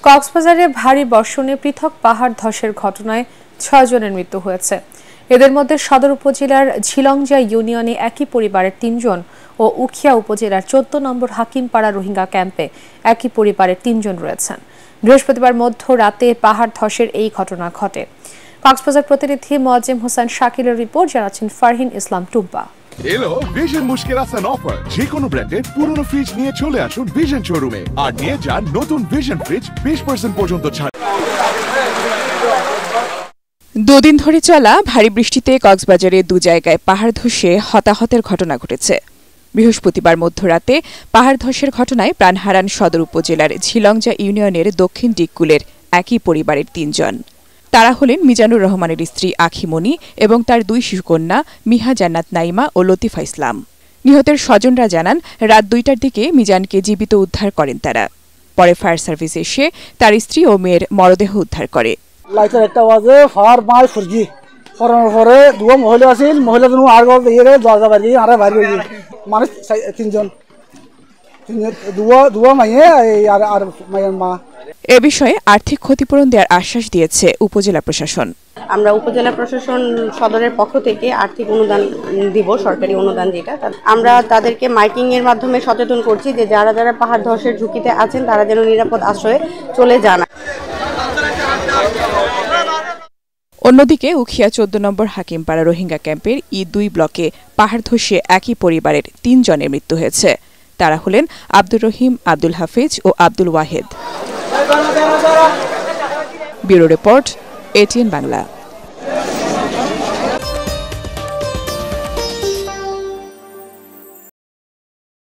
কক্সবাজারে ভারী বর্ষণে পৃথক পাহাড় ধসের ঘটনায় ৬ জনের মৃত্যু হয়েছে। এদের মধ্যে সদর উপজেলার ঝিলংজা ইউনিয়নে একই পরিবারের ৩ জন ও উখিয়া উপজেলার ১৪ নম্বর হাকিমপাড়া রোহিঙ্গা ক্যাম্পে একই পরিবারের ৩ জন রয়েছেন। বৃহস্পতিবার মধ্যরাতে পাহাড় ধসের এই ঘটনা ঘটে। কক্সবাজার প্রতিনিধি মোয়াজ্জেম হোসেন শাকিলের রিপোর্ট, জানাচ্ছেন ফারহিন ইসলাম টুম্পা। এলো ভিশন মুশকিল আসান অফার। যে কোনো ব্র্যান্ডের পুরনো ফ্রিজ নিয়ে চলে আসুন ভিশন শোরুমে আর নিয়ে যান নতুন ভিশন ফ্রিজ 20% পর্যন্ত ছাড়। দুদিন ধরে চলা ভারী বৃষ্টিতে কক্সবাজারে 2 জায়গায় পাহাড় ধসে হতাহতের ঘটনা ঘটেছে। বৃহস্পতিবার মধ্যরাতে পাহাড় ধসের ঘটনায় প্রাণ হারান সদর উপজেলার ঝিলংজা ইউনিয়নের দক্ষিণ ডিককুলের একই পরিবারের 3 জন। তারা হলেন মিজানুর রহমানের স্ত্রী আখিমণি এবং তার 2 শিশুকন্যা মিহা জান্নাত নাইমা ও লতিফা ইসলাম। নিহতের স্বজনরা জানান, রাত 2টার দিকে মিজানকে জীবিত উদ্ধার করেন তারা। পরে ফায়ার সার্ভিস এসে তার স্ত্রী ও মেয়ের মরদেহ উদ্ধার করে। লাইটার একটা বাজে ফার মাই ফুরজি ফরানোর পরে 2 মহিলা আছিল, মহিলা দুনো আর গল দিয়ে দরজা বাড়ি আর বাইরে হয়ে মানুষ 3 জন, 2 মাইয়ে আর মায়ের মা। এ বিষয়ে আর্থিক ক্ষতিপূরণ দেওয়ার আশ্বাস দিয়েছে উপজেলা প্রশাসন। আমরা উপজেলা প্রশাসন সদরের পক্ষ থেকে আর্থিক অনুদান দিব, সরকারি অনুদান যেটা। আমরা তাদেরকে মাইকিং এর মাধ্যমে সচেতন করছি যে যারা যারা পাহাড় ধসের ঝুঁকিতে আছেন তারা যেন নিরাপদ আশ্রয়ে চলে যান। অন্যদিকে উখিয়া 14 নম্বর হাকিমপাড়া রোহিঙ্গা ক্যাম্পের ই2 ব্লকে পাহাড় ধসে একই পরিবারের 3 জনের মৃত্যু হয়েছে। তারা হলেন আব্দুর রহিম, আব্দুল হাফিজ ও Abdul Wahed. Bureau report, ATN Bangla.